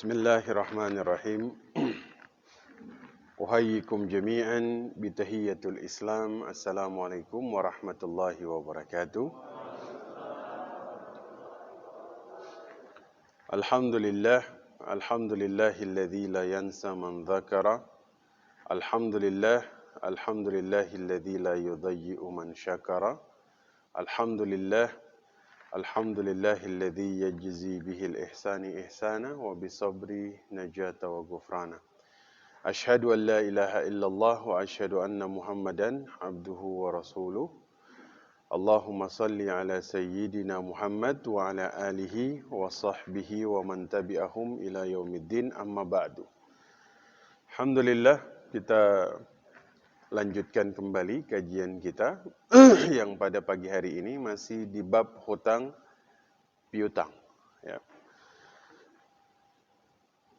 Bismillahirrahmanirrahim. Uhayyikum jami'an bitahiyyatul Islam. Assalamualaikum warahmatullahi wabarakatuh. Alhamdulillahilladzi la yansa man dzakara. Alhamdulillahilladzi la yudayyi'u man syakara. Alhamdulillahilladzi yajzi bihil ihsani ihsana wa bisabri najata wa ghufrana. Ashhadu an la ilaha illallah wa ashhadu anna Muhammadan abduhu wa rasuluh. Allahumma salli ala sayyidina Muhammad wa ala alihi wa sahbihi wa man tabi'ahum ila yaumiddin, amma ba'du. Alhamdulillah, kita lanjutkan kembali kajian kita yang pada pagi hari ini masih di bab hutang piutang. Ya.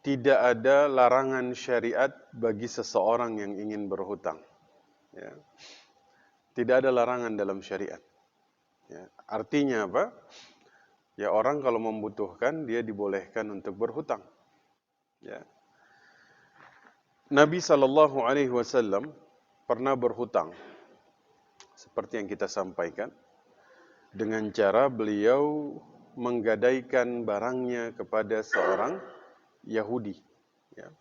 Tidak ada larangan syariat bagi seseorang yang ingin berhutang. Ya. Tidak ada larangan dalam syariat. Ya. Artinya apa? Ya, orang kalau membutuhkan dia dibolehkan untuk berhutang. Ya. Nabi SAW pernah berhutang, seperti yang kita sampaikan, dengan cara beliau menggadaikan barangnya kepada seorang Yahudi. Ya.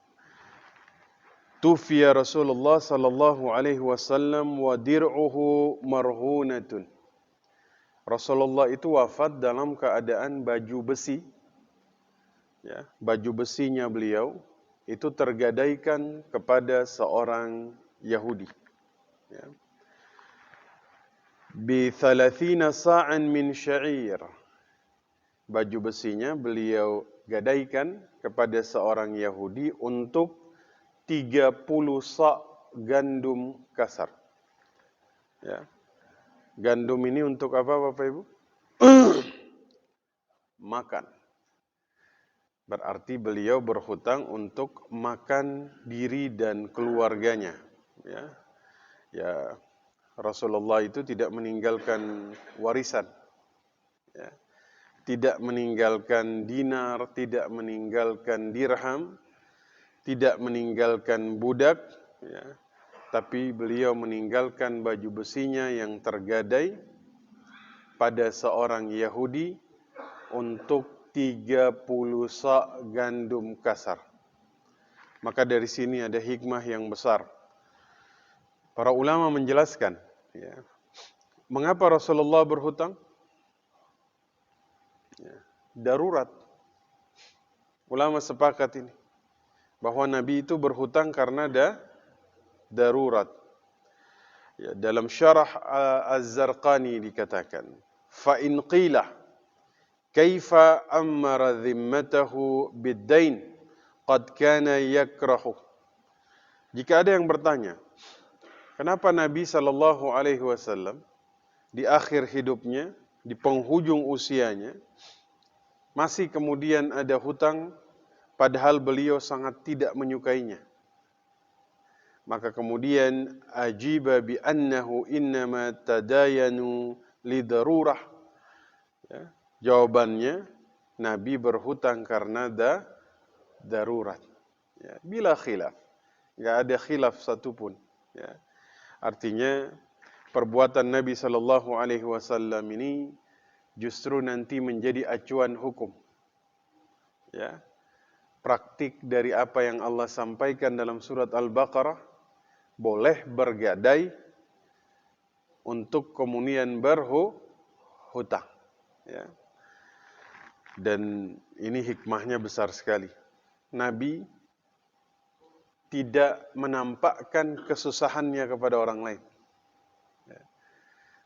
Tufiya Rasulullah sallallahu alaihi wasallam wa dir'uhu marhunatun. Rasulullah itu wafat dalam keadaan baju besi. Ya, baju besinya beliau itu tergadaikan kepada seorang Yahudi. Ya. Bi 30 sa'an min sya'ir. Baju besinya beliau gadaikan kepada seorang Yahudi untuk 30 sa' gandum kasar. Ya. Gandum ini untuk apa Bapak Ibu? Makan. Berarti beliau berhutang untuk makan diri dan keluarganya. Ya. Ya, Rasulullah itu tidak meninggalkan warisan. Ya. Tidak meninggalkan dinar, tidak meninggalkan dirham, tidak meninggalkan budak, ya. Tapi beliau meninggalkan baju besinya yang tergadai pada seorang Yahudi untuk 30 sa' gandum kasar. Maka dari sini ada hikmah yang besar. Para ulama menjelaskan, ya, mengapa Rasulullah berhutang? Ya, darurat. Ulama sepakat ini, bahwa Nabi itu berhutang karena darurat. Ya, dalam syarah Az-Zarqani dikatakan, fa in qila kaifa amara dhimmatahu bid-dain qad kana yakrahu. Jika ada yang bertanya, kenapa Nabi SAW di akhir hidupnya, di penghujung usianya, masih kemudian ada hutang, padahal beliau sangat tidak menyukainya. Maka kemudian ajiba bi annahu innama tadayanu lidarurah. Ya, jawabannya, Nabi berhutang karena darurat. Ya, bila khilaf. Enggak ada khilaf satupun. Ya. Artinya perbuatan Nabi SAW ini justru nanti menjadi acuan hukum. Ya. Praktik dari apa yang Allah sampaikan dalam surat Al-Baqarah, boleh bergadai untuk kemudian berhutang. Ya. Dan ini hikmahnya besar sekali. Nabi tidak menampakkan kesusahannya kepada orang lain. Ya.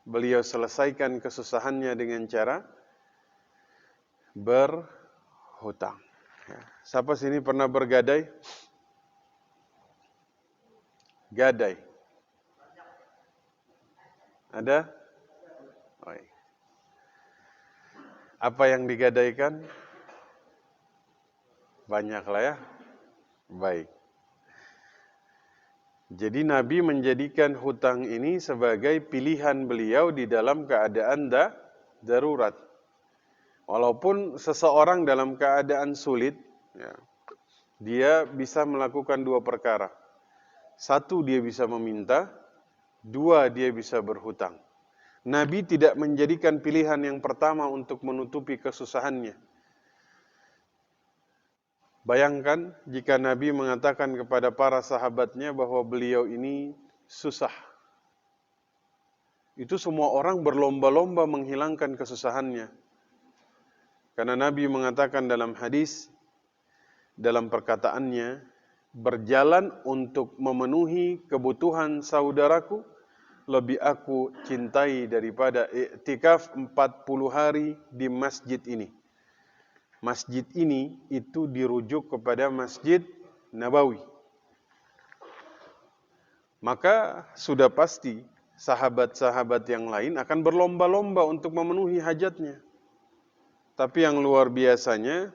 Beliau selesaikan kesusahannya dengan cara berhutang. Ya. Siapa sini pernah bergadai? Gadai. Ada? Baik. Apa yang digadaikan? Banyaklah ya. Baik. Jadi Nabi menjadikan hutang ini sebagai pilihan beliau di dalam keadaan darurat. Walaupun seseorang dalam keadaan sulit, ya, Dia bisa melakukan dua perkara. Satu, dia bisa meminta. Dua, dia bisa berhutang. Nabi tidak menjadikan pilihan yang pertama untuk menutupi kesusahannya. Bayangkan jika Nabi mengatakan kepada para sahabatnya bahwa beliau ini susah. Itu semua orang berlomba-lomba menghilangkan kesusahannya. Karena Nabi mengatakan dalam hadis, dalam perkataannya, berjalan untuk memenuhi kebutuhan saudaraku, lebih aku cintai daripada iktikaf 40 hari di masjid ini. Masjid ini itu dirujuk kepada Masjid Nabawi. Maka sudah pasti sahabat-sahabat yang lain akan berlomba-lomba untuk memenuhi hajatnya. Tapi yang luar biasanya,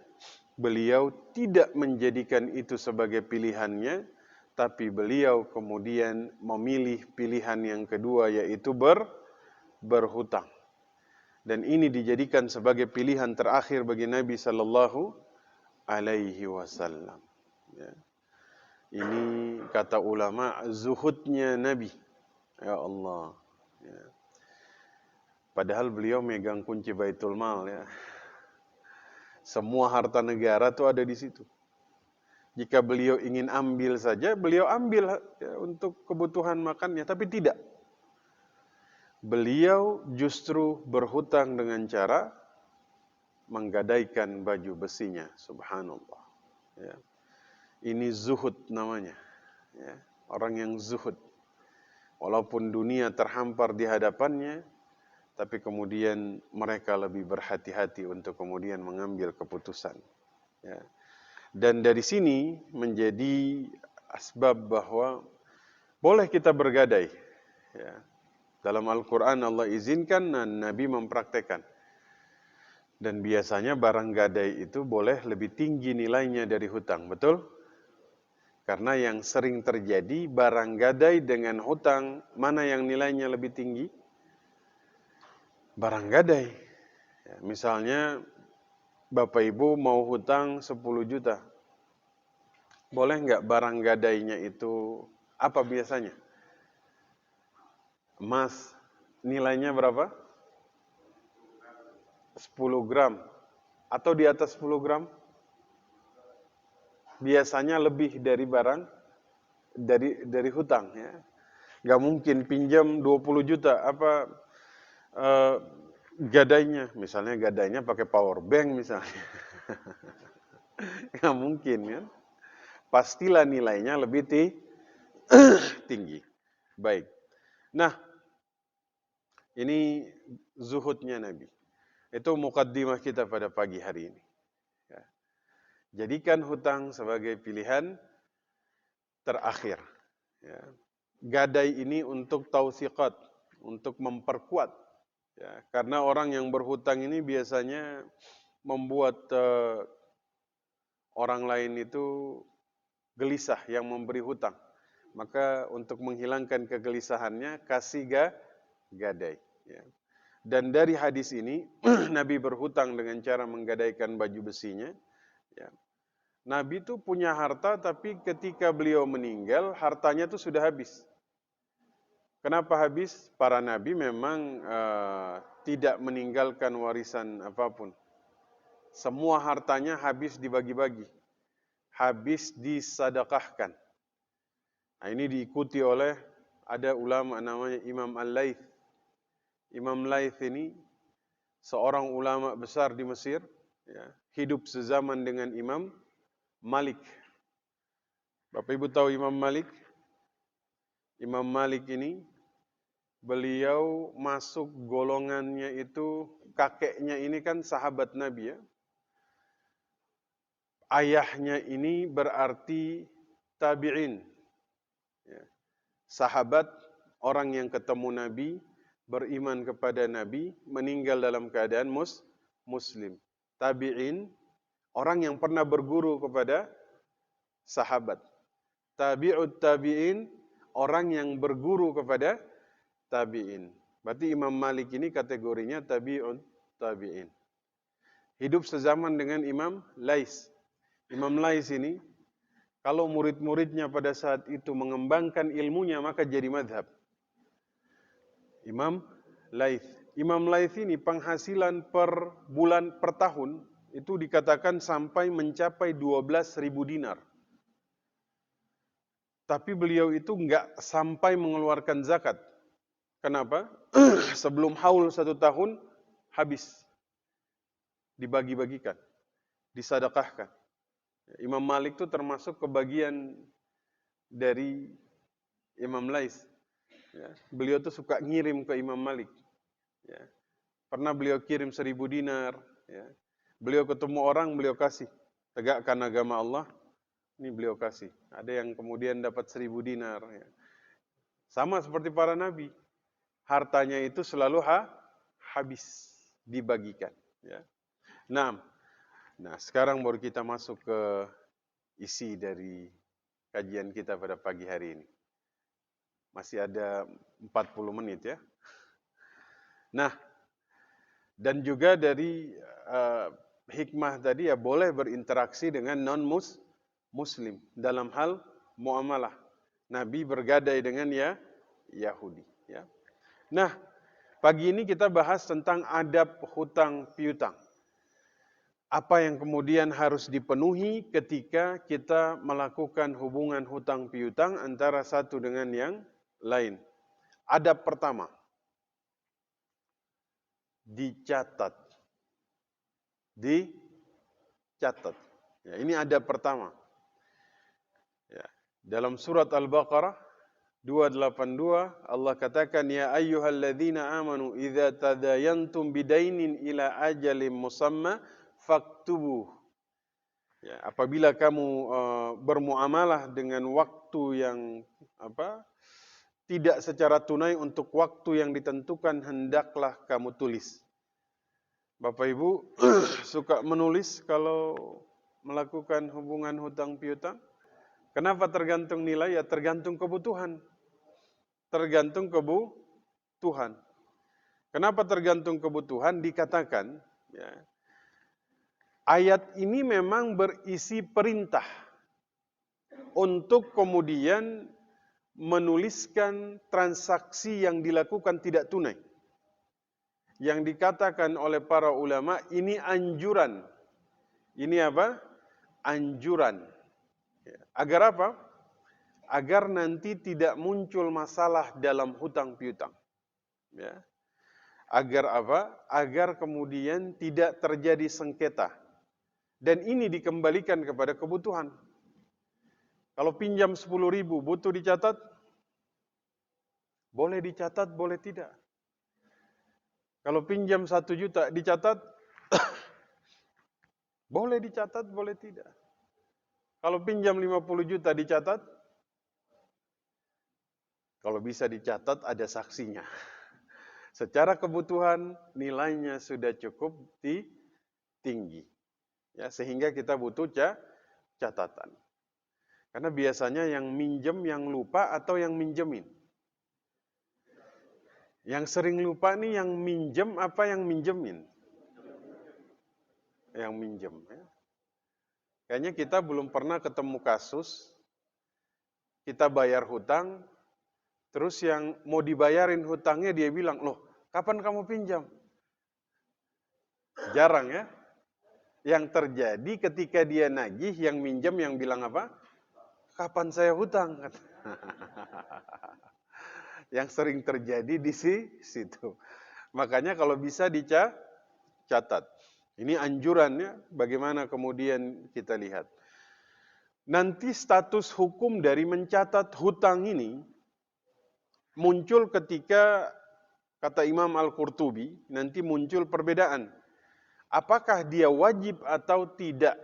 beliau tidak menjadikan itu sebagai pilihannya, tapi beliau kemudian memilih pilihan yang kedua, yaitu berhutang. Dan ini dijadikan sebagai pilihan terakhir bagi Nabi Sallallahu Alaihi Wasallam. Ya. Ini kata ulama zuhudnya Nabi. Ya Allah. Ya. Padahal beliau megang kunci Baitul Mal, ya. Semua harta negara itu ada di situ. Jika beliau ingin ambil saja, beliau ambil ya, untuk kebutuhan makannya, tapi tidak. Beliau justru berhutang dengan cara menggadaikan baju besinya, subhanallah. Ya. Ini zuhud namanya. Ya. Orang yang zuhud. Walaupun dunia terhampar di hadapannya, tapi kemudian mereka lebih berhati-hati untuk kemudian mengambil keputusan. Ya. Dan dari sini menjadi asbab bahwa boleh kita bergadai. Ya. Dalam Al-Quran Allah izinkan dan Nabi mempraktekkan. Dan biasanya barang gadai itu boleh lebih tinggi nilainya dari hutang, betul? Karena yang sering terjadi barang gadai dengan hutang, mana yang nilainya lebih tinggi? Barang gadai. Ya, misalnya Bapak Ibu mau hutang 10 juta. Boleh nggak barang gadainya itu apa biasanya? Emas. Nilainya berapa? 10 gram. Atau di atas 10 gram? Biasanya lebih dari barang, dari hutang. Ya. Nggak mungkin pinjam 20 juta. Apa gadainya? Misalnya gadainya pakai power bank misalnya. Nggak mungkin kan? Pastilah nilainya lebih tinggi. Baik. Nah, ini zuhudnya Nabi. Itu mukaddimah kita pada pagi hari ini. Ya. Jadikan hutang sebagai pilihan terakhir. Ya. Gadai ini untuk tausiqat, untuk memperkuat. Ya. Karena orang yang berhutang ini biasanya membuat orang lain itu gelisah yang memberi hutang. Maka untuk menghilangkan kegelisahannya, kasih gadai. Ya. Dan dari hadis ini, Nabi berhutang dengan cara menggadaikan baju besinya. Ya. Nabi itu punya harta, tapi ketika beliau meninggal, hartanya itu sudah habis. Kenapa habis? Para Nabi memang tidak meninggalkan warisan apapun. Semua hartanya habis dibagi-bagi. Habis disadaqahkan. Nah, ini diikuti oleh ada ulama namanya Imam Al-Laits. Imam Laits ini seorang ulama besar di Mesir, ya, hidup sezaman dengan Imam Malik. Bapak Ibu tahu Imam Malik? Imam Malik ini beliau masuk golongannya itu, kakeknya ini kan sahabat Nabi, ya. Ayahnya ini berarti tabi'in. Ya. Sahabat, orang yang ketemu Nabi, beriman kepada Nabi, meninggal dalam keadaan muslim. Tabi'in, orang yang pernah berguru kepada sahabat. Tabi'ut tabi'in, orang yang berguru kepada tabi'in. Berarti Imam Malik ini kategorinya tabi'ut tabi'in. Hidup sezaman dengan Imam Laits. Imam Laits ini Kalau murid-muridnya pada saat itu mengembangkan ilmunya, maka jadi madhab. Imam Laith. Imam Laith ini penghasilan per bulan, per tahun, itu dikatakan sampai mencapai 12.000 dinar. Tapi beliau itu nggak sampai mengeluarkan zakat. Kenapa? Sebelum haul 1 tahun, habis. Dibagi-bagikan. Disadakahkan. Imam Malik itu termasuk kebagian dari Imam Lais. Ya, beliau tuh suka ngirim ke Imam Malik. Ya. Pernah beliau kirim 1.000 dinar. Ya. Beliau ketemu orang, beliau kasih. Tegakkan agama Allah, ini beliau kasih. Ada yang kemudian dapat 1.000 dinar. Ya. Sama seperti para nabi. Hartanya itu selalu habis dibagikan. Ya. Nah, sekarang baru kita masuk ke isi dari kajian kita pada pagi hari ini. Masih ada 40 menit ya. Nah, dan juga dari hikmah tadi ya, boleh berinteraksi dengan non-muslim dalam hal muamalah. Nabi bergadai dengan Yahudi. Ya. Nah, pagi ini kita bahas tentang adab hutang piutang. Apa yang kemudian harus dipenuhi ketika kita melakukan hubungan hutang piutang antara satu dengan yang lain. Adab pertama, dicatat. Dicatat. Ya, ini adab pertama. Ya. Dalam surat Al-Baqarah 282 Allah katakan, ya ayyuhalladzina amanu idza tadayantum bidainin ila ajalin musamma faktubuh. Ya, apabila kamu bermuamalah dengan waktu yang tidak secara tunai untuk waktu yang ditentukan, hendaklah kamu tulis. Bapak Ibu suka menulis kalau melakukan hubungan hutang piutang? Kenapa tergantung nilai? Ya tergantung kebutuhan. Tergantung kebutuhan. Kenapa tergantung kebutuhan? Dikatakan ya, ayat ini memang berisi perintah untuk kemudian menuliskan transaksi yang dilakukan tidak tunai. Yang dikatakan oleh para ulama, ini anjuran. Ini apa? Anjuran. Agar apa? Agar nanti tidak muncul masalah dalam hutang piutang. Ya. Agar apa? Agar kemudian tidak terjadi sengketa. Dan ini dikembalikan kepada kebutuhan. Kalau pinjam 10.000 butuh dicatat? Boleh dicatat, boleh tidak. Kalau pinjam 1 juta dicatat? Boleh dicatat, boleh tidak. Kalau pinjam 50 juta dicatat? Kalau bisa dicatat ada saksinya. Secara kebutuhan nilainya sudah cukup tinggi. Ya, sehingga kita butuh catatan. Karena biasanya yang minjem yang lupa atau yang minjemin. Yang sering lupa nih yang minjem apa yang minjemin? Yang minjem. Ya. Kayaknya kita belum pernah ketemu kasus, kita bayar hutang, terus yang mau dibayarin hutangnya dia bilang, loh kapan kamu pinjam? Jarang ya. Yang terjadi ketika dia nagih, yang minjem yang bilang apa? Kapan saya hutang? Yang sering terjadi di situ. Makanya kalau bisa dicatat. Ini anjurannya, bagaimana kemudian kita lihat. Nanti status hukum dari mencatat hutang ini muncul ketika, kata Imam Al-Qurtubi, nanti muncul perbedaan. Apakah dia wajib atau tidak?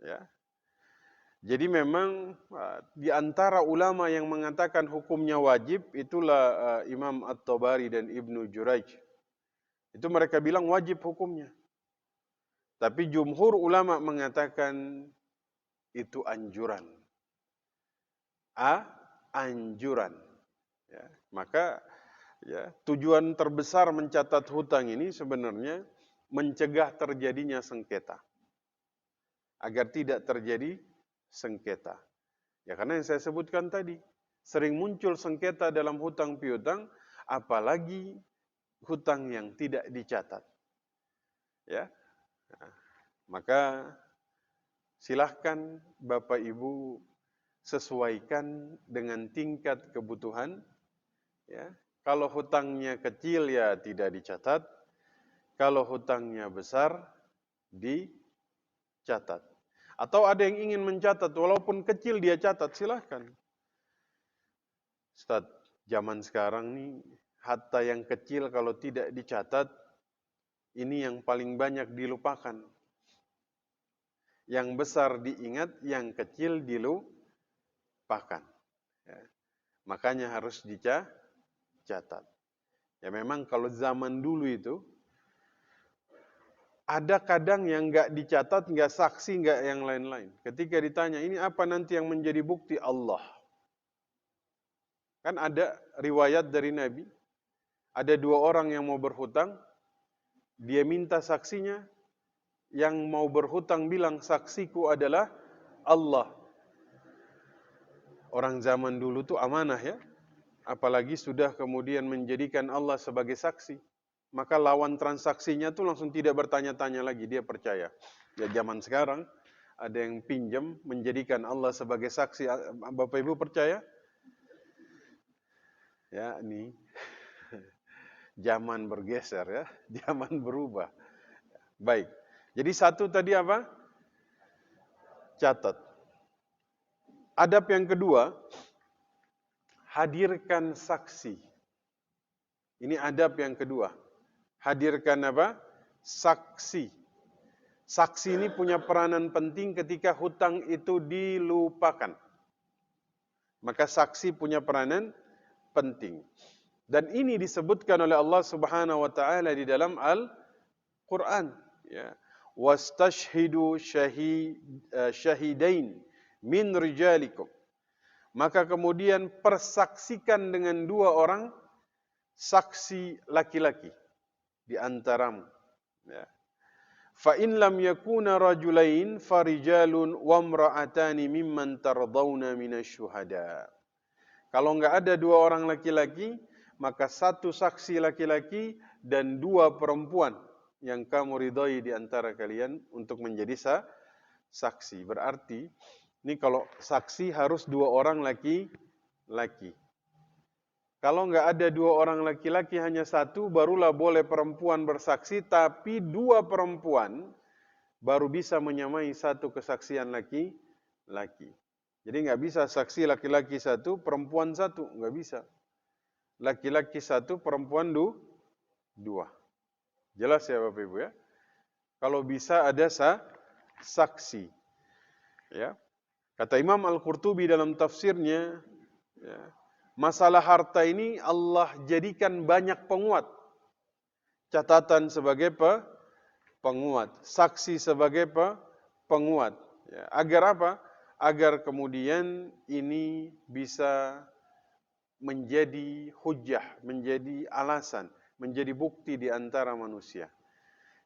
Ya. Jadi memang di antara ulama yang mengatakan hukumnya wajib, itulah Imam At-Tabari dan Ibnu Jurayj. Itu mereka bilang wajib hukumnya. Tapi jumhur ulama mengatakan itu anjuran. Anjuran. Ya, maka ya, tujuan terbesar mencatat hutang ini sebenarnya mencegah terjadinya sengketa. Agar tidak terjadi sengketa. Ya karena yang saya sebutkan tadi, sering muncul sengketa dalam hutang piutang, apalagi hutang yang tidak dicatat. Ya, maka silahkan Bapak Ibu sesuaikan dengan tingkat kebutuhan. Ya, kalau hutangnya kecil ya tidak dicatat, kalau hutangnya besar dicatat. Atau ada yang ingin mencatat, walaupun kecil dia catat, silahkan. Ustaz, zaman sekarang nih, harta yang kecil kalau tidak dicatat, ini yang paling banyak dilupakan. Yang besar diingat, yang kecil dilupakan. Ya. Makanya harus dicatat. Ya memang kalau zaman dulu itu, ada kadang yang nggak dicatat, nggak saksi, nggak yang lain-lain. Ketika ditanya, ini apa nanti yang menjadi bukti? Allah. Kan ada riwayat dari Nabi, ada 2 orang yang mau berhutang, dia minta saksinya, yang mau berhutang bilang, saksiku adalah Allah. Orang zaman dulu tuh amanah ya, apalagi sudah kemudian menjadikan Allah sebagai saksi. Maka lawan transaksinya tuh langsung tidak bertanya-tanya lagi, dia percaya. Ya zaman sekarang ada yang pinjam menjadikan Allah sebagai saksi. Bapak Ibu percaya? Ya, ini zaman bergeser ya, zaman berubah. Baik. Jadi satu tadi apa? Catat. Adab yang kedua, hadirkan saksi. Ini adab yang kedua. Hadirkan apa? Saksi. Saksi ini punya peranan penting ketika hutang itu dilupakan. Maka saksi punya peranan penting. Dan ini disebutkan oleh Allah Subhanahu wa taala di dalam Al-Qur'an, ya. Wastashhidu syahidain min rijalikum. Maka kemudian persaksikan dengan 2 orang saksi laki-laki di antaramu. Ya. Fa in lam yakuna rajulain farijalun wa imra'atani mimman tardawna minasyuhada. Kalau enggak ada 2 orang laki-laki, maka 1 saksi laki-laki dan 2 perempuan yang kamu ridhoi di antara kalian untuk menjadi saksi. Berarti ini kalau saksi harus 2 orang laki-laki. Kalau nggak ada 2 orang laki-laki, hanya 1, barulah boleh perempuan bersaksi, tapi 2 perempuan baru bisa menyamai 1 kesaksian laki-laki. Jadi nggak bisa saksi laki-laki 1, perempuan 1, nggak bisa. Laki-laki 1, perempuan 2. Jelas ya Bapak Ibu ya? Kalau bisa ada saksi. Ya. Kata Imam Al-Qurtubi dalam tafsirnya, ya, masalah harta ini Allah jadikan banyak penguat. Catatan sebagai penguat, saksi sebagai penguat. Ya, agar apa? Agar kemudian ini bisa menjadi hujjah, menjadi alasan, menjadi bukti di antara manusia.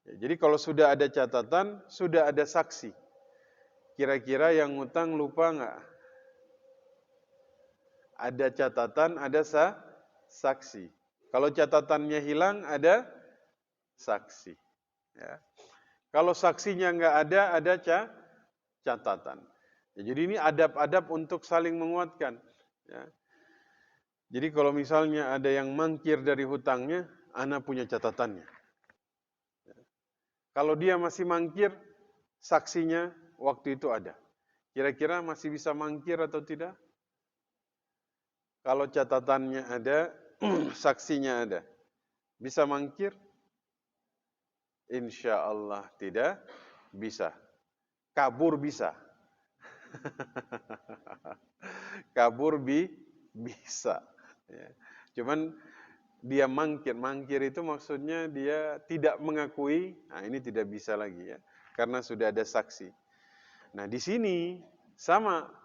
Ya, jadi kalau sudah ada catatan, sudah ada saksi. Kira-kira yang ngutang lupa nggak? Ada catatan, ada saksi. Kalau catatannya hilang, ada saksi. Ya. Kalau saksinya nggak ada catatan. Ya, jadi ini adab-adab untuk saling menguatkan. Ya. Jadi kalau misalnya ada yang mangkir dari hutangnya, ana punya catatannya. Ya. Kalau dia masih mangkir, saksinya waktu itu ada. Kira-kira masih bisa mangkir atau tidak? Kalau catatannya ada, saksinya ada. Bisa mangkir? Insya Allah tidak bisa. Kabur bisa. Kabur bisa. Ya. Cuman dia mangkir. Mangkir itu maksudnya dia tidak mengakui. Nah ini tidak bisa lagi ya. Karena sudah ada saksi. Nah di sini sama.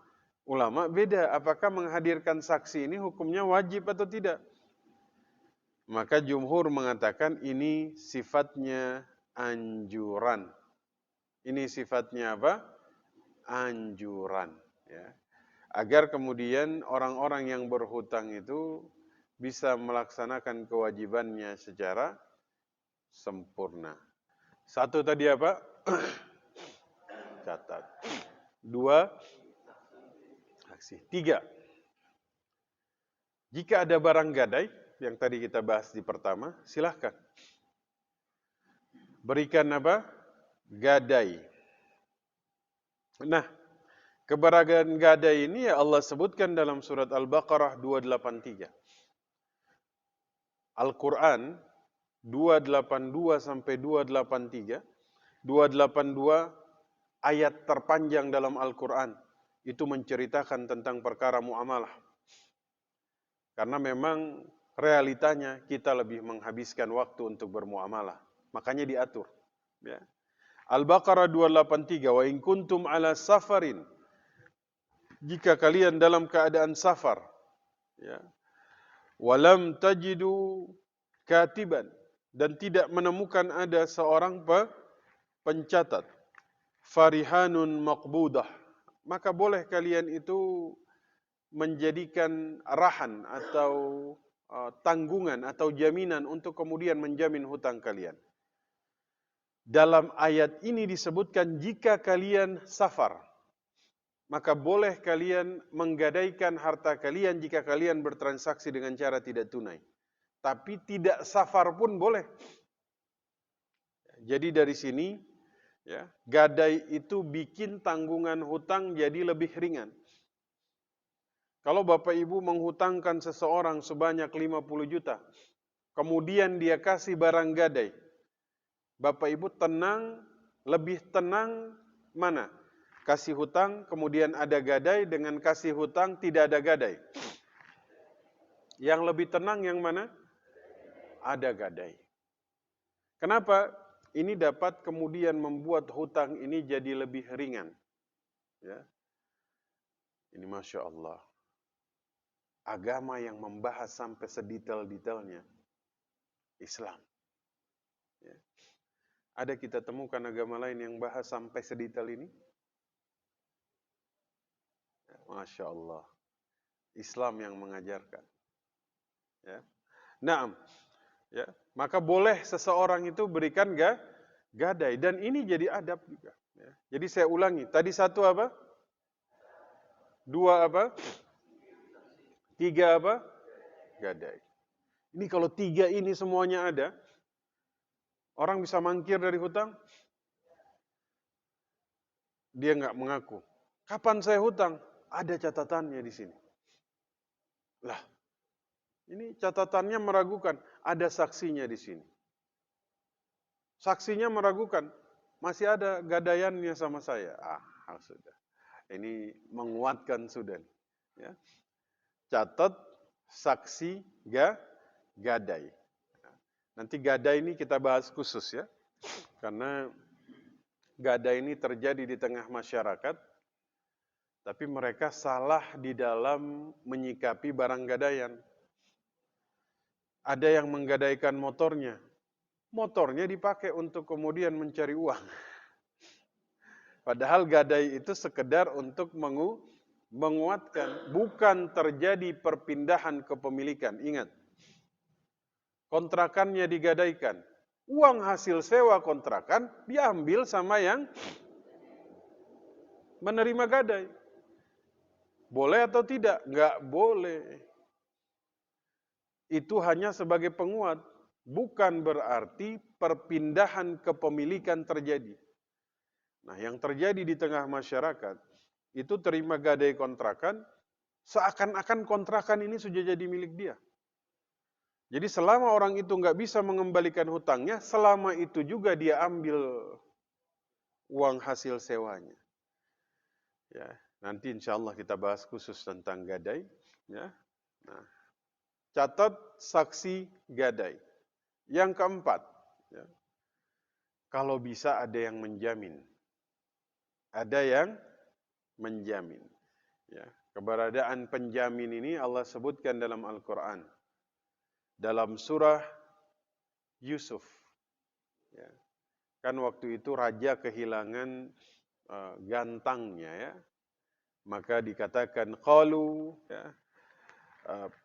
Ulama beda, apakah menghadirkan saksi ini hukumnya wajib atau tidak? Maka jumhur mengatakan ini sifatnya anjuran. Ini sifatnya apa? anjuran, ya. Agar kemudian orang-orang yang berhutang itu bisa melaksanakan kewajibannya secara sempurna. Satu tadi apa? Catat. Dua, saksi. Tiga, jika ada barang gadai, yang tadi kita bahas di pertama, silahkan. Berikan apa? Gadai. Nah, keberadaan gadai ini ya Allah sebutkan dalam surat Al-Baqarah 283. Al-Quran 282 sampai 283. 282 ayat terpanjang dalam Al-Quran. Itu menceritakan tentang perkara muamalah. Karena memang realitanya kita lebih menghabiskan waktu untuk bermuamalah. Makanya diatur. Ya. Al-Baqarah 283. Wa in kuntum ala safarin. Jika kalian dalam keadaan safar. Ya. Walam tajidu katiban. Dan tidak menemukan ada seorang pencatat. Farihanun maqbudah. Maka boleh kalian itu menjadikan rahan atau tanggungan atau jaminan untuk kemudian menjamin hutang kalian. Dalam ayat ini disebutkan jika kalian safar, maka boleh kalian menggadaikan harta kalian jika kalian bertransaksi dengan cara tidak tunai. Tapi tidak safar pun boleh. Jadi dari sini, ya, gadai itu bikin tanggungan hutang jadi lebih ringan. Kalau Bapak Ibu menghutangkan seseorang sebanyak 50 juta, kemudian dia kasih barang gadai, Bapak Ibu tenang, lebih tenang mana? Kasih hutang, kemudian ada gadai, dengan kasih hutang tidak ada gadai. Yang lebih tenang yang mana? Ada gadai. Kenapa? Ini dapat kemudian membuat hutang ini jadi lebih ringan. Ya. Ini Masya Allah. Agama yang membahas sampai sedetail-detailnya Islam. Ya. Ada kita temukan agama lain yang bahas sampai sedetail ini? Ya, Masya Allah. Islam yang mengajarkan. Ya. Naam. Ya. Maka boleh seseorang itu berikan gadai. Dan ini jadi adab juga. Ya. Jadi saya ulangi. Tadi satu apa? Dua apa? Tiga apa? Gadai. Ini kalau tiga ini semuanya ada, orang bisa mangkir dari hutang? Dia nggak mengaku. Kapan saya hutang? Ada catatannya di sini. Lah, ini catatannya meragukan. Ada saksinya di sini. Saksinya meragukan. Masih ada gadaiannya sama saya. Sudah. Ini menguatkan sudah. Ya. Catat saksi gadai. Nanti gadai ini kita bahas khusus ya. Karena gadai ini terjadi di tengah masyarakat. Tapi mereka salah di dalam menyikapi barang gadaian. Ada yang menggadaikan motornya. Motornya dipakai untuk kemudian mencari uang. Padahal gadai itu sekedar untuk menguatkan, bukan terjadi perpindahan kepemilikan. Ingat, kontrakannya digadaikan. Uang hasil sewa kontrakan diambil sama yang menerima gadai. Boleh atau tidak? Enggak boleh. Itu hanya sebagai penguat. Bukan berarti perpindahan kepemilikan terjadi. Nah, yang terjadi di tengah masyarakat, itu terima gadai kontrakan, seakan-akan kontrakan ini sudah jadi milik dia. Jadi selama orang itu nggak bisa mengembalikan hutangnya, selama itu juga dia ambil uang hasil sewanya. Ya, nanti insya Allah kita bahas khusus tentang gadai. Ya. Nah, catat saksi gadai. Yang keempat, ya, kalau bisa ada yang menjamin. Ada yang menjamin. Ya, keberadaan penjamin ini Allah sebutkan dalam Al-Quran. Dalam surah Yusuf. Ya. Kan waktu itu raja kehilangan gantangnya ya, maka dikatakan qalu ya,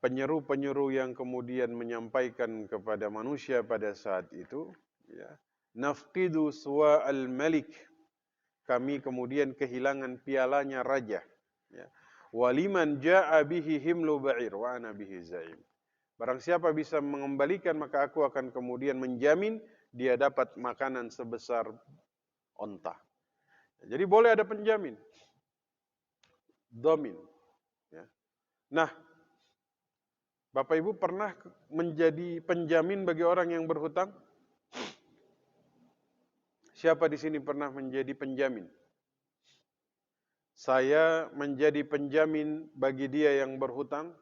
penyeru-penyeru yang kemudian menyampaikan kepada manusia pada saat itu ya, nafqidu suwa al-malik, kami kemudian kehilangan pialanya raja ya. Waliman ja'a bihi himlu ba'ir wa ana bihi zaim. Barang siapa bisa mengembalikan maka aku akan kemudian menjamin dia dapat makanan sebesar onta. Jadi boleh ada penjamin. Domin. Ya. Nah, Bapak Ibu pernah menjadi penjamin bagi orang yang berhutang? Siapa di sini pernah menjadi penjamin? Saya menjadi penjamin bagi dia yang berhutang.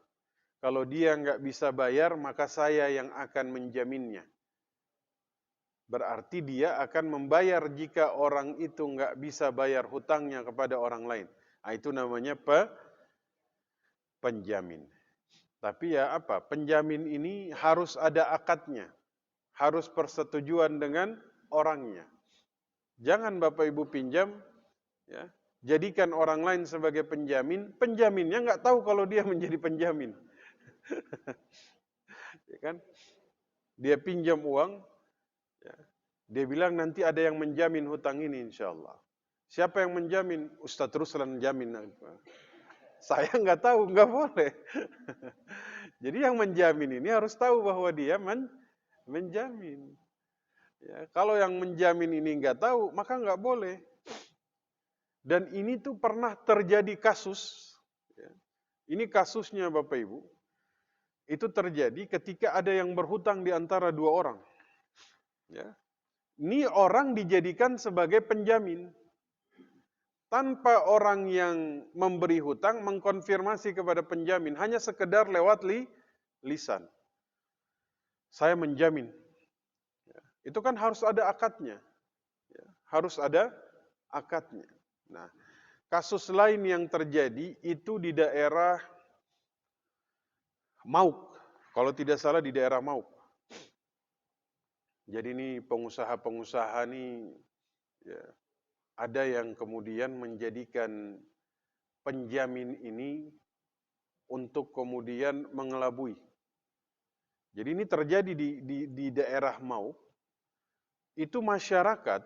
Kalau dia nggak bisa bayar, maka saya yang akan menjaminnya. Berarti dia akan membayar jika orang itu nggak bisa bayar hutangnya kepada orang lain. Nah, itu namanya penjamin. Tapi ya apa? Penjamin ini harus ada akadnya. Harus persetujuan dengan orangnya. Jangan Bapak Ibu pinjam, ya, jadikan orang lain sebagai penjamin. Penjaminnya nggak tahu kalau dia menjadi penjamin. Ya kan? Dia pinjam uang, ya, dia bilang nanti ada yang menjamin hutang ini insya Allah. Siapa yang menjamin? Ustadz Ruslan jamin. Saya nggak tahu, nggak boleh. Jadi yang menjamin ini harus tahu bahwa dia menjamin. Ya, kalau yang menjamin ini nggak tahu, maka nggak boleh. Dan ini tuh pernah terjadi kasus. Ya. Ini kasusnya Bapak Ibu. Itu terjadi ketika ada yang berhutang di antara dua orang. Ya. Ini orang dijadikan sebagai penjamin. Tanpa orang yang memberi hutang mengkonfirmasi kepada penjamin, hanya sekedar lewat lisan. Saya menjamin. Ya. Itu kan harus ada akadnya. Ya. Harus ada akadnya. Nah, kasus lain yang terjadi itu di daerah Mauk. Kalau tidak salah di daerah Mauk. Jadi ini pengusaha-pengusaha ini ya, ada yang kemudian menjadikan penjamin ini untuk kemudian mengelabui. Jadi ini terjadi di daerah Mauk. Itu masyarakat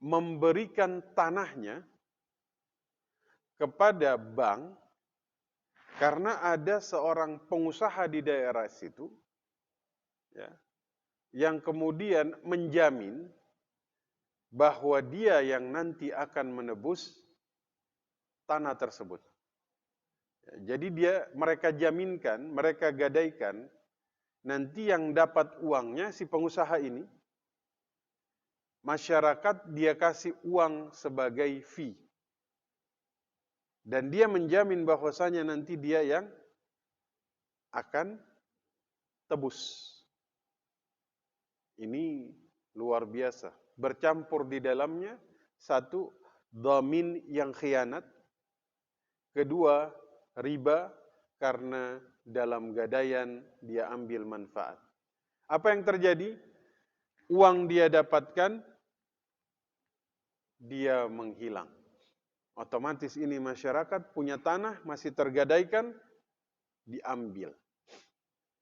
memberikan tanahnya kepada bank karena ada seorang pengusaha di daerah situ ya, yang kemudian menjamin bahwa dia yang nanti akan menebus tanah tersebut. Ya, jadi mereka jaminkan, mereka gadaikan nanti yang dapat uangnya si pengusaha ini, masyarakat dia kasih uang sebagai fee. Dan dia menjamin bahwasanya nanti dia yang akan tebus. Ini luar biasa. Bercampur di dalamnya, satu, dhamin yang khianat. Kedua, riba karena dalam gadaian dia ambil manfaat. Apa yang terjadi? Uang dia dapatkan, dia menghilang. Otomatis ini masyarakat punya tanah masih tergadaikan, diambil.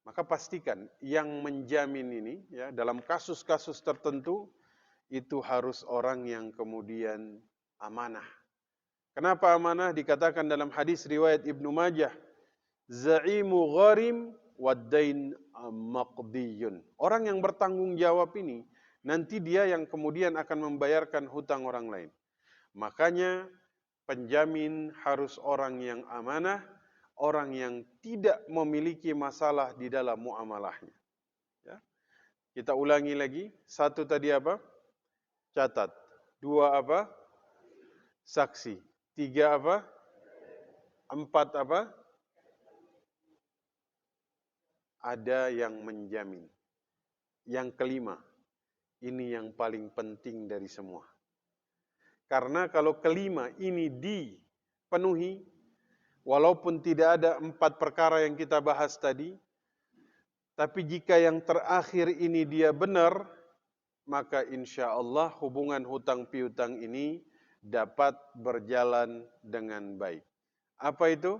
Maka pastikan yang menjamin ini ya dalam kasus-kasus tertentu itu harus orang yang kemudian amanah. Kenapa amanah? Dikatakan dalam hadis riwayat Ibnu Majah, za'imu gharim wad-dain maqdiyun. Orang yang bertanggung jawab ini nanti dia yang kemudian akan membayarkan hutang orang lain. Makanya penjamin harus orang yang amanah, orang yang tidak memiliki masalah di dalam muamalahnya. Ya. Kita ulangi lagi. Satu tadi apa? Catat. Dua apa? Saksi. Tiga apa? Empat apa? Ada yang menjamin. Yang kelima, ini yang paling penting dari semua. Karena kalau kelima ini dipenuhi, walaupun tidak ada 4 perkara yang kita bahas tadi, tapi jika yang terakhir ini dia benar, maka insya Allah hubungan hutang piutang ini dapat berjalan dengan baik. Apa itu?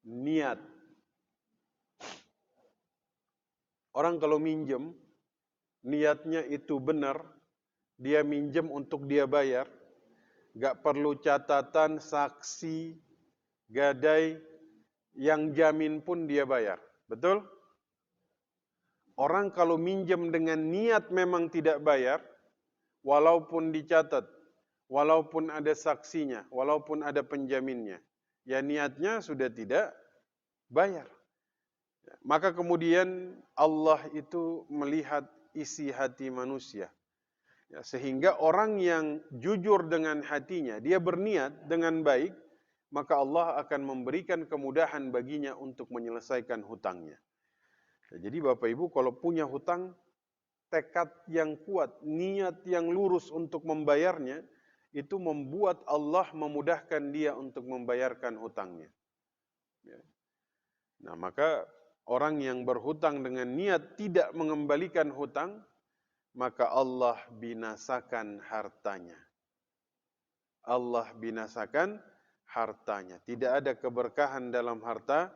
Niat. Orang kalau minjem, niatnya itu benar, dia minjem untuk dia bayar, gak perlu catatan, saksi, gadai, yang jamin pun dia bayar. Betul? Orang kalau minjem dengan niat memang tidak bayar, walaupun dicatat, walaupun ada saksinya, walaupun ada penjaminnya, ya niatnya sudah tidak bayar. Maka kemudian Allah itu melihat isi hati manusia. Ya, sehingga orang yang jujur dengan hatinya, dia berniat dengan baik, maka Allah akan memberikan kemudahan baginya untuk menyelesaikan hutangnya. Ya, jadi Bapak Ibu kalau punya hutang, tekad yang kuat, niat yang lurus untuk membayarnya, itu membuat Allah memudahkan dia untuk membayarkan hutangnya. Ya. Nah, maka orang yang berhutang dengan niat tidak mengembalikan hutang, maka Allah binasakan hartanya. Allah binasakan hartanya. Tidak ada keberkahan dalam harta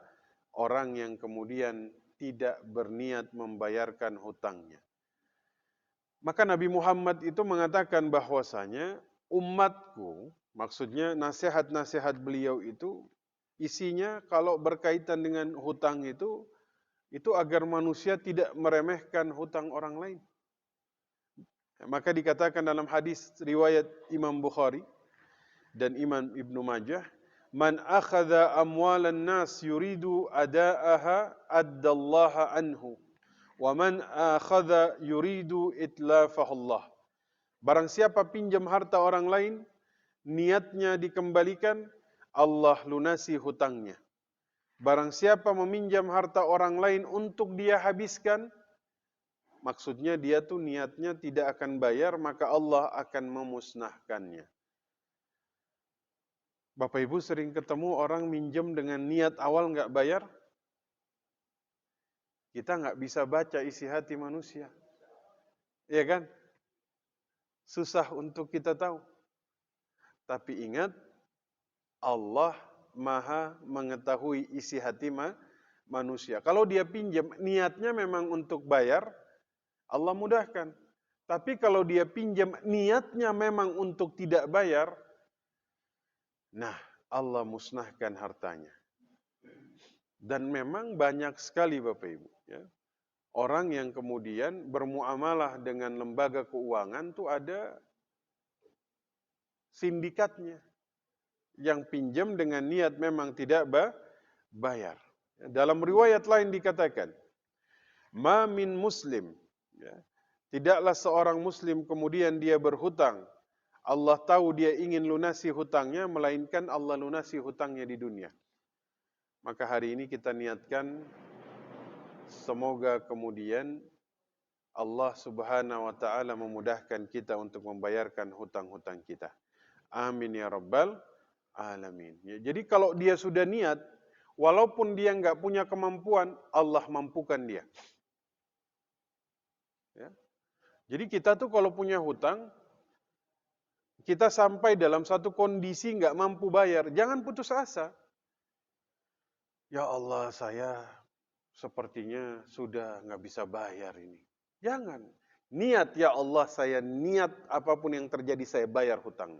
orang yang kemudian tidak berniat membayarkan hutangnya. Maka Nabi Muhammad itu mengatakan bahwasanya umatku, maksudnya nasihat-nasihat beliau itu isinya kalau berkaitan dengan hutang itu agar manusia tidak meremehkan hutang orang lain. Maka dikatakan dalam hadis riwayat Imam Bukhari dan Imam Ibnu Majah, man akhadha amwalan nas yuridu ada'aha addallaha anhu wa man akhadha yuridu itlafahullah. Barang siapa pinjam harta orang lain, niatnya dikembalikan, Allah lunasi hutangnya. Barang siapa meminjam harta orang lain untuk dia habiskan, maksudnya dia tuh niatnya tidak akan bayar, maka Allah akan memusnahkannya. Bapak Ibu sering ketemu orang minjem dengan niat awal nggak bayar? Kita nggak bisa baca isi hati manusia. Iya kan? Susah untuk kita tahu. Tapi ingat, Allah Maha mengetahui isi hati manusia. Kalau dia pinjam, niatnya memang untuk bayar, Allah mudahkan. Tapi kalau dia pinjam, niatnya memang untuk tidak bayar, nah Allah musnahkan hartanya. Dan memang banyak sekali Bapak Ibu, ya, orang yang kemudian bermuamalah dengan lembaga keuangan tuh ada sindikatnya. Yang pinjam dengan niat memang tidak bayar. Dalam riwayat lain dikatakan, ma min muslim, ya, tidaklah seorang muslim kemudian dia berhutang, Allah tahu dia ingin lunasi hutangnya, melainkan Allah lunasi hutangnya di dunia. Maka hari ini kita niatkan, semoga kemudian Allah Subhanahu wa ta'ala memudahkan kita untuk membayarkan hutang-hutang kita. Amin ya rabbal alamin. Ya, jadi kalau dia sudah niat, walaupun dia nggak punya kemampuan, Allah mampukan dia. Ya. Jadi kita tuh kalau punya hutang, kita sampai dalam satu kondisi nggak mampu bayar, jangan putus asa. Ya Allah, saya sepertinya sudah nggak bisa bayar ini. Jangan. Niat, ya Allah, saya niat apapun yang terjadi saya bayar hutang.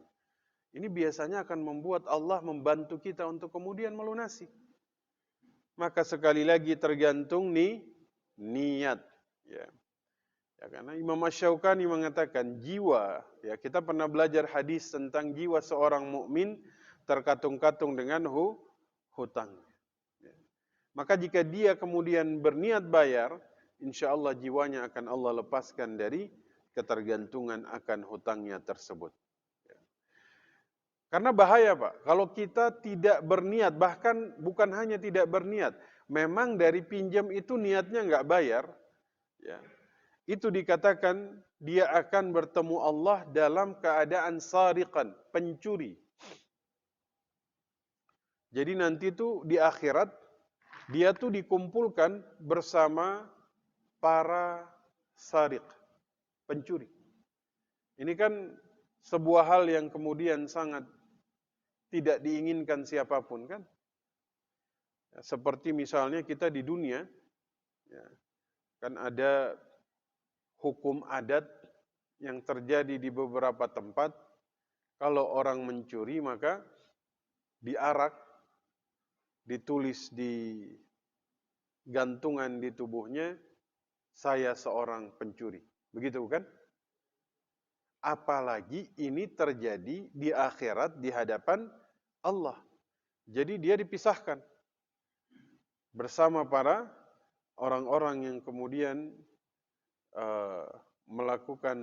Ini biasanya akan membuat Allah membantu kita untuk kemudian melunasi. Maka sekali lagi tergantung nih niat. Ya. Ya, karena Imam Asy-Syaukani mengatakan jiwa, ya kita pernah belajar hadis tentang jiwa seorang mukmin terkatung-katung dengan hutang. Ya. Maka jika dia kemudian berniat bayar, insya Allah jiwanya akan Allah lepaskan dari ketergantungan akan hutangnya tersebut. Karena bahaya Pak, kalau kita tidak berniat, bahkan bukan hanya tidak berniat, memang dari pinjam itu niatnya nggak bayar, ya, itu dikatakan dia akan bertemu Allah dalam keadaan sariqan, pencuri. Jadi nanti tuh di akhirat, dia tuh dikumpulkan bersama para sariq. pencuri. Ini kan sebuah hal yang kemudian sangat tidak diinginkan siapapun kan. Seperti misalnya kita di dunia, ya, kan ada hukum adat yang terjadi di beberapa tempat. Kalau orang mencuri maka diarak, ditulis di gantungan di tubuhnya, saya seorang pencuri. Begitu kan? Apalagi ini terjadi di akhirat di hadapan Allah. Jadi dia dipisahkan bersama para orang-orang yang kemudian melakukan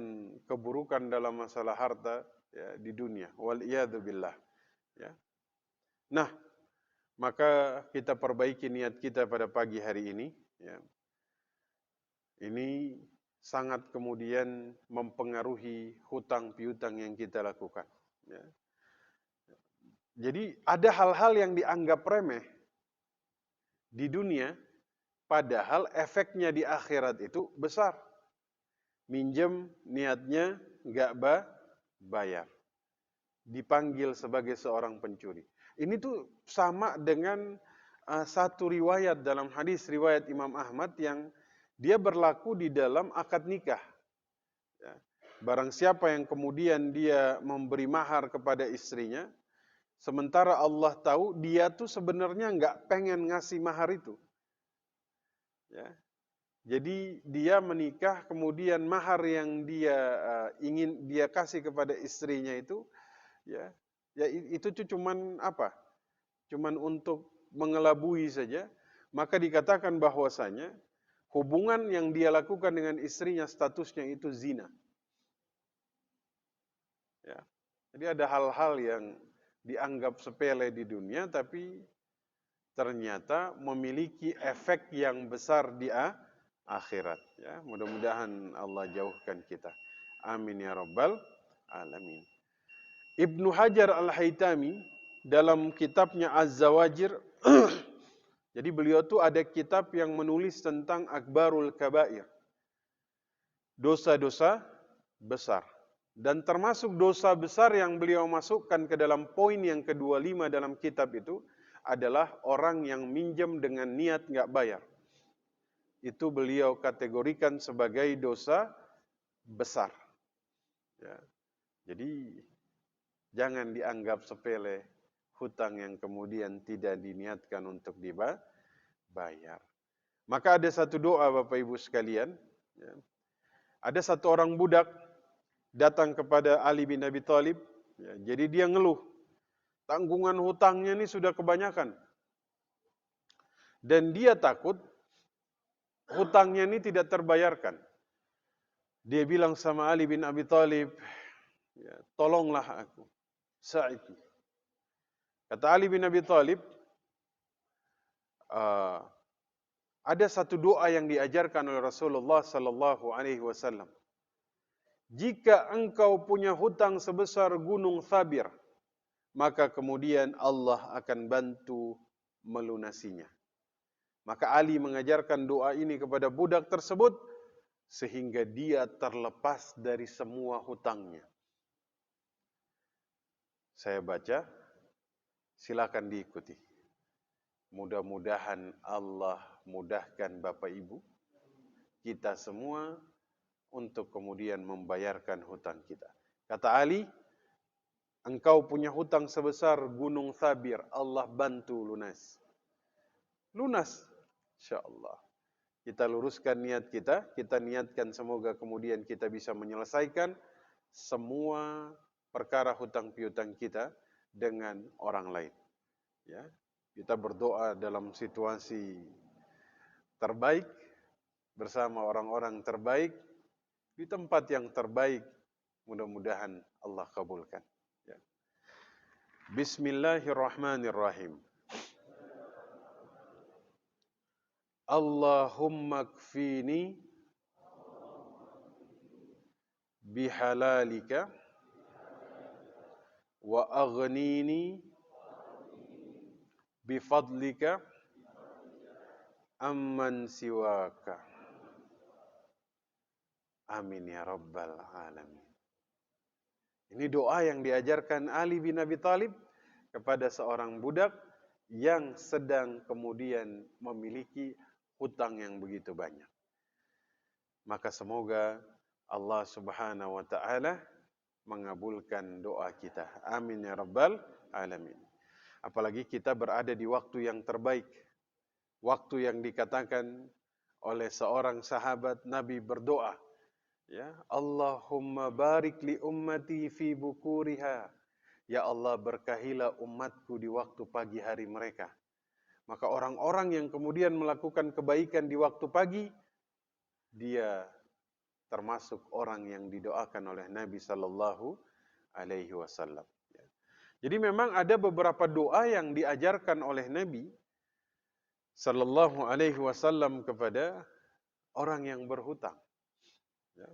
keburukan dalam masalah harta, ya, di dunia. Wal'iyadu billah. Ya. Nah, maka kita perbaiki niat kita pada pagi hari ini. Ya. Ini sangat kemudian mempengaruhi hutang piutang yang kita lakukan. Ya. Jadi ada hal-hal yang dianggap remeh di dunia, padahal efeknya di akhirat itu besar. Minjem niatnya nggak bayar, dipanggil sebagai seorang pencuri. Ini tuh sama dengan satu riwayat dalam hadis riwayat Imam Ahmad yang dia berlaku di dalam akad nikah. Ya. Barang siapa yang kemudian dia memberi mahar kepada istrinya, sementara Allah tahu dia tuh sebenarnya nggak pengen ngasih mahar itu. Ya. Jadi dia menikah, kemudian mahar yang dia ingin dia kasih kepada istrinya itu, ya, itu cuman apa? Cuman untuk mengelabui saja. Maka dikatakan bahwasanya hubungan yang dia lakukan dengan istrinya statusnya itu zina. Ya. Jadi ada hal-hal yang dianggap sepele di dunia, tapi ternyata memiliki efek yang besar di akhirat. Ya, mudah-mudahan Allah jauhkan kita. Amin ya rabbal alamin. Ibnu Hajar Al-Haytami dalam kitabnya Az-Zawajir, jadi beliau tuh ada kitab yang menulis tentang akbarul kabair, dosa-dosa besar. Dan termasuk dosa besar yang beliau masukkan ke dalam poin yang ke-25 dalam kitab itu adalah orang yang minjem dengan niat nggak bayar. Itu beliau kategorikan sebagai dosa besar. Ya. Jadi jangan dianggap sepele hutang yang kemudian tidak diniatkan untuk dibayar. Maka ada satu doa Bapak Ibu sekalian. Ya. Ada satu orang budak datang kepada Ali bin Abi Thalib. Ya, jadi dia ngeluh. Tanggungan hutangnya ini sudah kebanyakan. Dan dia takut hutangnya ini tidak terbayarkan. Dia bilang sama Ali bin Abi Thalib, ya, tolonglah aku, sa'idni. Kata Ali bin Abi Thalib, ada satu doa yang diajarkan oleh Rasulullah sallallahu alaihi wasallam. Jika engkau punya hutang sebesar gunung Thabir, maka kemudian Allah akan bantu melunasinya. Maka Ali mengajarkan doa ini kepada budak tersebut sehingga dia terlepas dari semua hutangnya. Saya baca, silakan diikuti. Mudah-mudahan Allah mudahkan Bapak Ibu, kita semua untuk kemudian membayarkan hutang kita. Kata Ali, engkau punya hutang sebesar gunung Thabir, Allah bantu lunas. Lunas, insyaallah. Kita luruskan niat kita niatkan semoga kemudian kita bisa menyelesaikan semua perkara hutang piutang kita dengan orang lain. Ya, kita berdoa dalam situasi terbaik bersama orang-orang terbaik di tempat yang terbaik. Mudah-mudahan Allah kabulkan. Ya. Bismillahirrahmanirrahim. Allahumma kfini bihalalika wa aghnini bifadlika amman siwaka. Amin ya rabbal alamin. Ini doa yang diajarkan Ali bin Abi Thalib kepada seorang budak yang sedang kemudian memiliki hutang yang begitu banyak. Maka semoga Allah Subhanahu wa taala mengabulkan doa kita. Amin ya rabbal alamin. Apalagi kita berada di waktu yang terbaik. Waktu yang dikatakan oleh seorang sahabat Nabi berdoa, ya, Allahumma barik li ummati fi bukuriha. Ya Allah, berkahilah umatku di waktu pagi hari mereka. Maka orang-orang yang kemudian melakukan kebaikan di waktu pagi, dia termasuk orang yang didoakan oleh Nabi sallallahu alaihi wasallam. Jadi memang ada beberapa doa yang diajarkan oleh Nabi sallallahu alaihi wasallam kepada orang yang berhutang. Ya.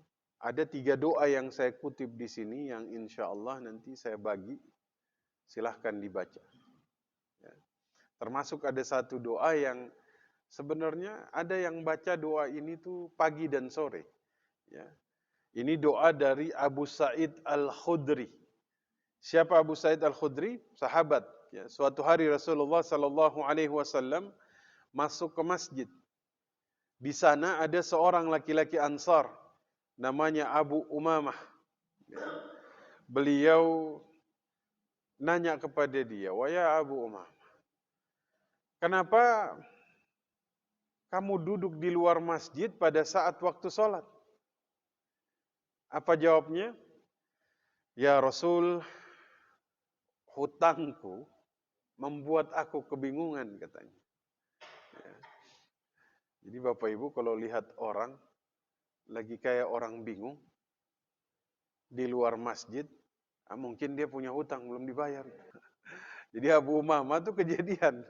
Ada 3 doa yang saya kutip di sini yang insya Allah nanti saya bagi. Silahkan dibaca. Ya. Termasuk ada satu doa yang sebenarnya ada yang baca doa ini tuh pagi dan sore. Ya. Ini doa dari Abu Sa'id Al-Khudri. Siapa Abu Sa'id Al-Khudri? Sahabat. Ya. Suatu hari Rasulullah sallallahu alaihi wasallam masuk ke masjid. Di sana ada seorang laki-laki Ansar namanya Abu Umamah. Beliau nanya kepada dia, "Wahai Abu Umamah, kenapa kamu duduk di luar masjid pada saat waktu sholat?" Apa jawabnya? "Ya Rasul, hutangku membuat aku kebingungan," katanya. Ya. Jadi Bapak Ibu kalau lihat orang lagi kayak orang bingung di luar masjid, mungkin dia punya hutang belum dibayar. Jadi Abu Umamah itu kejadian.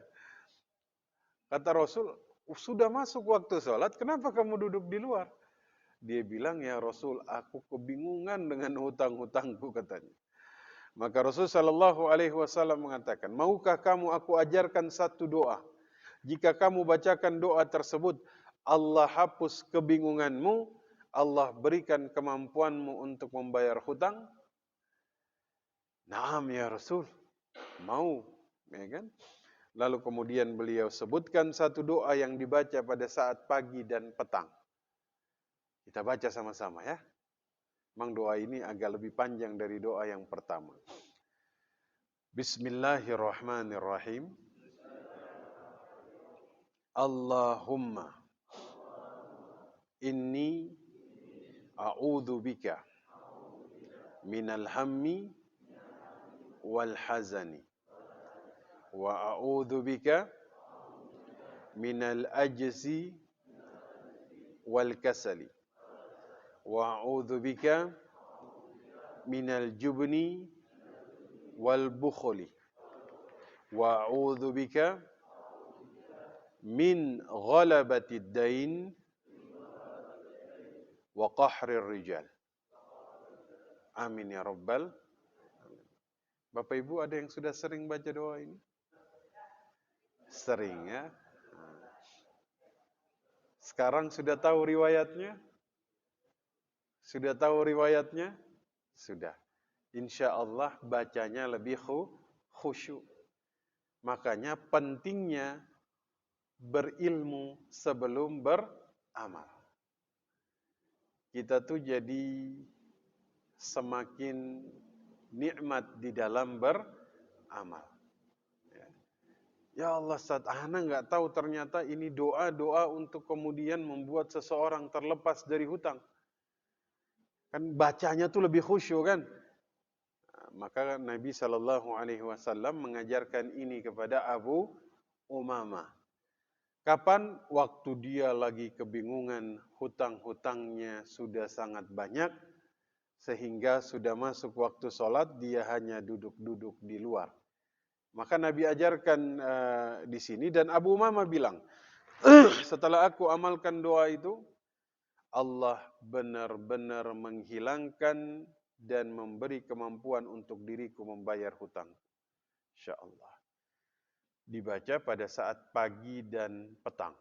Kata Rasul, sudah masuk waktu sholat, kenapa kamu duduk di luar? Dia bilang, "Ya Rasul, aku kebingungan dengan hutang-hutangku," katanya. Maka Rasul sallallahu alaihi wasallam mengatakan, "Maukah kamu aku ajarkan satu doa? Jika kamu bacakan doa tersebut, Allah hapus kebingunganmu, Allah berikan kemampuanmu untuk membayar hutang." "Naam ya Rasul." Mau, ya kan? Lalu kemudian beliau sebutkan satu doa yang dibaca pada saat pagi dan petang. Kita baca sama-sama ya. Memang doa ini agak lebih panjang dari doa yang pertama. Bismillahirrahmanirrahim. Allahumma inni a'udzu bika minal hammi wal hazani wa a'udzu bika minal ajzi wal kasali wa a'udzu bika minal jubni wal bukhli wa a'udzu bika min ghalabatid dain wa qahrir rijal. Amin ya rabbal. Bapak Ibu ada yang sudah sering baca doa ini? Sering ya. Sekarang sudah tahu riwayatnya? Sudah tahu riwayatnya? Sudah. Insya Allah bacanya lebih khusyuk. Makanya pentingnya berilmu sebelum beramal. Kita tuh jadi semakin nikmat di dalam beramal. Ya Allah, Ustaz, ana nggak tahu ternyata ini doa-doa untuk kemudian membuat seseorang terlepas dari hutang. Kan bacanya tuh lebih khusyuk kan? Maka Nabi Shallallahu Alaihi Wasallam mengajarkan ini kepada Abu Umamah. Kapan? Waktu dia lagi kebingungan, hutang-hutangnya sudah sangat banyak, sehingga sudah masuk waktu sholat, dia hanya duduk-duduk di luar. Maka Nabi ajarkan di sini, dan Abu Umamah bilang, setelah aku amalkan doa itu, Allah benar-benar menghilangkan dan memberi kemampuan untuk diriku membayar hutang. Insya Allah. Dibaca pada saat pagi dan petang.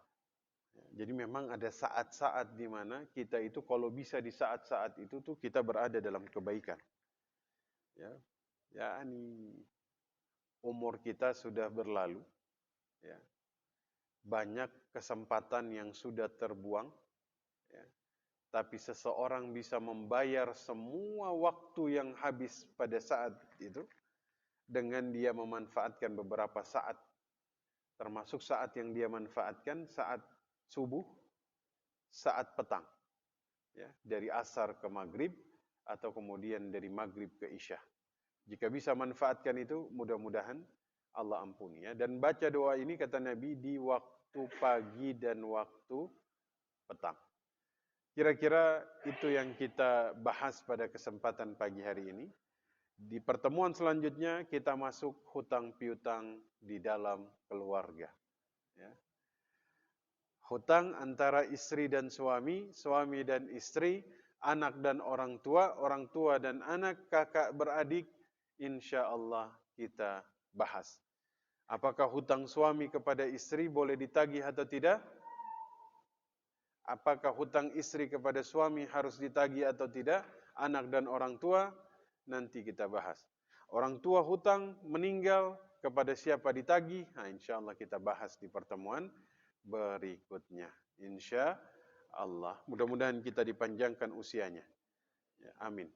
Jadi memang ada saat-saat di mana kita itu kalau bisa di saat-saat itu tuh kita berada dalam kebaikan. Ya, yakni umur kita sudah berlalu, ya. Banyak kesempatan yang sudah terbuang, ya. Tapi seseorang bisa membayar semua waktu yang habis pada saat itu dengan dia memanfaatkan beberapa saat, termasuk saat yang dia manfaatkan saat subuh, saat petang, ya, dari asar ke maghrib atau kemudian dari maghrib ke isya. Jika bisa manfaatkan itu, mudah-mudahan Allah ampuni, ya. Dan baca doa ini kata Nabi di waktu pagi dan waktu petang. Kira-kira itu yang kita bahas pada kesempatan pagi hari ini. Di pertemuan selanjutnya kita masuk hutang piutang di dalam keluarga. Ya. Hutang antara istri dan suami, suami dan istri, anak dan orang tua dan anak, kakak beradik, insya Allah kita bahas. Apakah hutang suami kepada istri boleh ditagih atau tidak? Apakah hutang istri kepada suami harus ditagih atau tidak? Anak dan orang tua, nanti kita bahas. Orang tua hutang meninggal, kepada siapa ditagih? Nah, insya Allah kita bahas di pertemuan berikutnya. Insya Allah. Mudah-mudahan kita dipanjangkan usianya. Ya, amin.